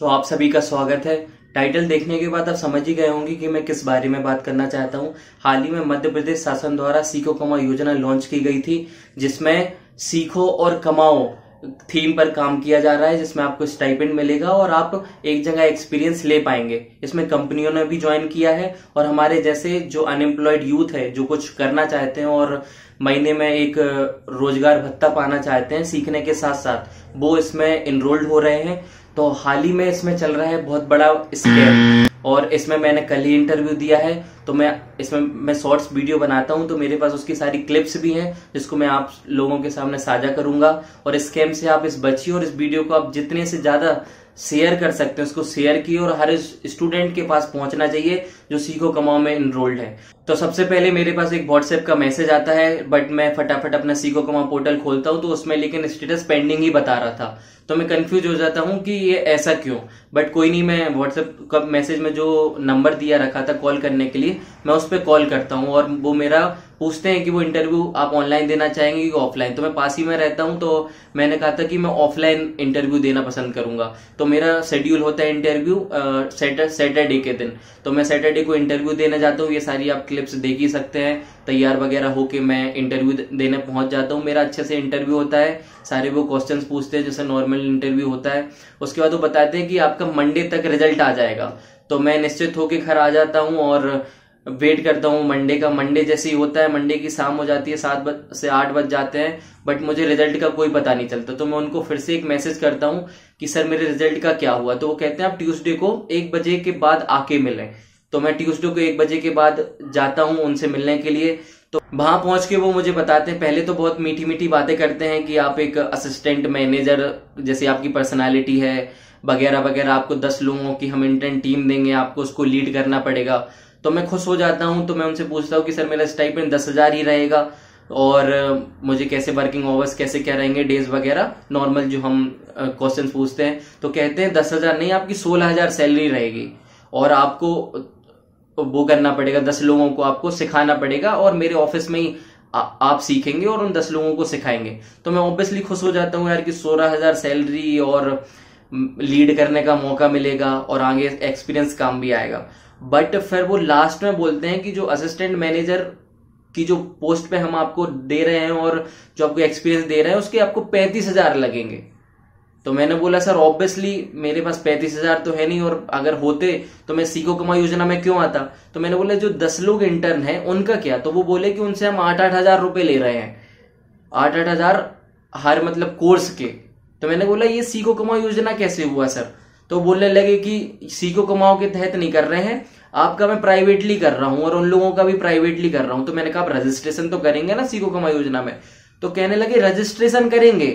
तो आप सभी का स्वागत है। टाइटल देखने के बाद आप समझ ही गए होंगे कि मैं किस बारे में बात करना चाहता हूं। हाल ही में मध्य प्रदेश शासन द्वारा सीखो कमाओ योजना लॉन्च की गई थी, जिसमें सीखो और कमाओ थीम पर काम किया जा रहा है, जिसमें आपको स्टाइपेंड मिलेगा और आप एक जगह एक्सपीरियंस ले पाएंगे। इसमें कंपनियों ने भी ज्वाइन किया है और हमारे जैसे जो अनएम्प्लॉयड यूथ है, जो कुछ करना चाहते हैं और महीने में एक रोजगार भत्ता पाना चाहते हैं सीखने के साथ साथ, वो इसमें इनरोल्ड हो रहे हैं। तो हाल ही में इसमें चल रहा है बहुत बड़ा स्कैम और इसमें मैंने कल ही इंटरव्यू दिया है। तो मैं शॉर्ट्स वीडियो बनाता हूं, तो मेरे पास उसकी सारी क्लिप्स भी हैं, जिसको मैं आप लोगों के सामने साझा करूंगा। और स्कैम से आप इस बचिए और इस वीडियो को आप जितने से ज्यादा शेयर कर सकते हैं उसको शेयर किए और हर स्टूडेंट के पास पहुंचना चाहिए जो सीखो कमाओ में इनरोल्ड है। तो सबसे पहले मेरे पास एक व्हाट्सएप का मैसेज आता है, बट मैं फटाफट अपना सीखो कमाओ पोर्टल खोलता हूं तो उसमें लेकिन स्टेटस पेंडिंग ही बता रहा था। तो मैं कंफ्यूज हो जाता हूं कि ये ऐसा क्यों। बट कोई नहीं, मैं व्हाट्सएप का मैसेज में जो नंबर दिया रखा था कॉल करने के लिए, मैं उस पर कॉल करता हूं और वो मेरा पूछते हैं कि वो इंटरव्यू आप ऑनलाइन देना चाहेंगे कि ऑफलाइन। तो मैं पास ही में रहता हूं, तो मैंने कहा था कि मैं ऑफलाइन इंटरव्यू देना पसंद करूंगा। तो मेरा शेड्यूल होता है इंटरव्यू सैटरडे के दिन, तो मैं सैटरडे को इंटरव्यू देने जाता हूँ। ये सारी आप क्लिप्स देख ही सकते हैं। तैयार वगैरह होके मैं इंटरव्यू देने पहुंच जाता हूँ। मेरा अच्छे से इंटरव्यू होता है, सारे वो क्वेश्चंस पूछते हैं जैसे नॉर्मल इंटरव्यू होता है। उसके बाद वो बताते हैं कि आपका मंडे तक रिजल्ट आ जाएगा। तो मैं निश्चित होकर घर आ जाता हूँ और वेट करता हूँ मंडे का। मंडे जैसे ही होता है, मंडे की शाम हो जाती है, 7 से 8 बज जाते हैं, बट मुझे रिजल्ट का कोई पता नहीं चलता। तो मैं उनको फिर से एक मैसेज करता हूँ कि सर मेरे रिजल्ट का क्या हुआ। तो वो कहते हैं आप ट्यूसडे को 1 बजे के बाद आके मिलें। तो मैं ट्यूसडे को 1 बजे के बाद जाता हूँ उनसे मिलने के लिए। तो वहां पहुंच के वो मुझे बताते हैं, पहले तो बहुत मीठी मीठी बातें करते हैं कि आप एक असिस्टेंट मैनेजर जैसे आपकी पर्सनालिटी है वगैरह वगैरह, आपको 10 लोगों की हम इंटर्न टीम देंगे, आपको उसको लीड करना पड़ेगा। तो मैं खुश हो जाता हूं। तो मैं उनसे पूछता हूं कि सर मेरा स्टाइपेंड 10,000 ही रहेगा और मुझे कैसे वर्किंग आवर्स कैसे क्या रहेंगे, डेज वगैरह नॉर्मल जो हम क्वेश्चन पूछते हैं। तो कहते हैं 10,000 नहीं, आपकी 16,000 सैलरी रहेगी और आपको वो करना पड़ेगा, 10 लोगों को आपको सिखाना पड़ेगा और मेरे ऑफिस में ही आप सीखेंगे और उन 10 लोगों को सिखाएंगे। तो मैं ऑब्वियसली खुश हो जाता हूँ यार कि 16,000 सैलरी और लीड करने का मौका मिलेगा और आगे एक्सपीरियंस काम भी आएगा। बट फिर वो लास्ट में बोलते हैं कि जो असिस्टेंट मैनेजर की जो पोस्ट पे हम आपको दे रहे हैं और जो आपको एक्सपीरियंस दे रहे हैं उसके आपको 35,000 लगेंगे। तो मैंने बोला सर ऑब्वियसली मेरे पास 35,000 तो है नहीं, और अगर होते तो मैं सीखो कमाओ योजना में क्यों आता। तो मैंने बोला जो 10 लोग इंटर्न हैं उनका क्या। तो वो बोले कि उनसे हम 8-8 हजार रुपए ले रहे हैं, 8-8 हजार हर मतलब कोर्स के। तो मैंने बोला ये सीखो कमाओ योजना कैसे हुआ सर। तो बोलने लगे कि सीखो कमाओ के तहत नहीं कर रहे हैं, आपका मैं प्राइवेटली कर रहा हूं और उन लोगों का भी प्राइवेटली कर रहा हूं। तो मैंने कहा आप रजिस्ट्रेशन तो करेंगे ना सीखो कमाओ योजना में। तो कहने लगे रजिस्ट्रेशन करेंगे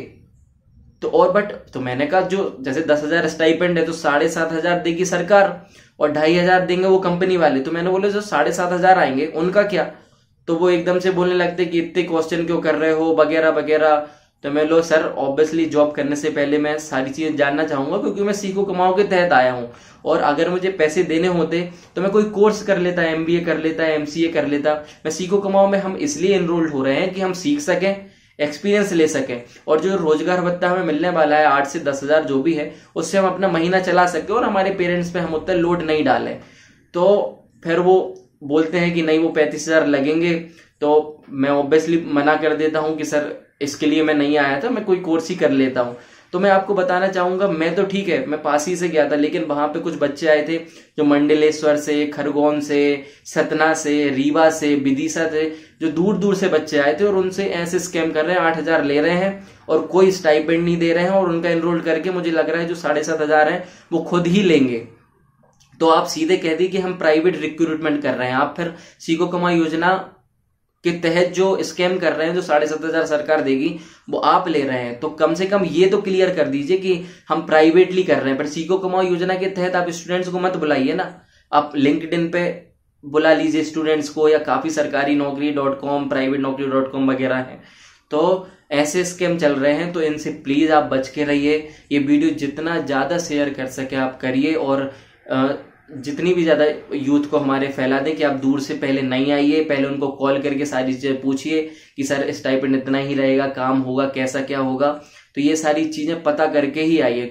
तो और बट। तो मैंने कहा जो जैसे 10,000 स्टाइपेंड है तो 7,500 देगी सरकार और 2,500 देंगे वो कंपनी वाले। तो मैंने बोला जो 7,500 आएंगे उनका क्या। तो वो एकदम से बोलने लगते कि इतने क्वेश्चन क्यों कर रहे हो वगैरह वगैरह। तो मैं लो सर ऑब्वियसली जॉब करने से पहले मैं सारी चीजें जानना चाहूंगा, क्योंकि मैं सीखो कमाओ के तहत आया हूं और अगर मुझे पैसे देने होते तो मैं कोई कोर्स कर लेता, MBA कर लेता, MCA कर लेता। मैं सीखो कमाओ में हम इसलिए एनरोल्ड हो रहे हैं कि हम सीख सकें, एक्सपीरियंस ले सकें और जो रोजगार भत्ता हमें मिलने वाला है 8 से 10,000 जो भी है, उससे हम अपना महीना चला सके और हमारे पेरेंट्स पे हम उतना लोड नहीं डालें। तो फिर वो बोलते हैं कि नहीं वो 35,000 लगेंगे। तो मैं ऑब्वियसली मना कर देता हूं कि सर इसके लिए मैं नहीं आया था, मैं कोई कोर्स ही कर लेता हूं। तो मैं आपको बताना चाहूंगा, मैं तो ठीक है मैं पास ही से गया था, लेकिन वहां पे कुछ बच्चे आए थे जो मंडलेश्वर से, खरगोन से, सतना से, रीवा से, विदिशा से, जो दूर दूर से बच्चे आए थे और उनसे ऐसे स्कैम कर रहे हैं। 8,000 ले रहे हैं और कोई स्टाइपेंड नहीं दे रहे हैं और उनका एनरोल करके मुझे लग रहा है जो 7,500 है वो खुद ही लेंगे। तो आप सीधे कह दी कि हम प्राइवेट रिक्रूटमेंट कर रहे हैं। आप फिर सीखो कमाओ योजना के तहत जो स्कैम कर रहे हैं, जो 7,500 सरकार देगी वो आप ले रहे हैं। तो कम से कम ये तो क्लियर कर दीजिए कि हम प्राइवेटली कर रहे हैं। पर सीखो कमाओ योजना के तहत आप स्टूडेंट्स को मत बुलाइए ना, आप लिंक्डइन पे बुला लीजिए स्टूडेंट्स को, या काफी सरकारी नौकरी.com, प्राइवेट नौकरी.com वगैरह है। तो ऐसे स्कैम चल रहे हैं, तो इनसे प्लीज आप बच के रहिए। ये वीडियो जितना ज्यादा शेयर कर सके आप करिए और जितनी भी ज्यादा यूथ को हमारे फैला दें कि आप दूर से पहले नहीं आइए, पहले उनको कॉल करके सारी चीजें पूछिए कि सर स्टाइपेंड इतना ही रहेगा, काम होगा कैसा क्या होगा। तो ये सारी चीजें पता करके ही आइए।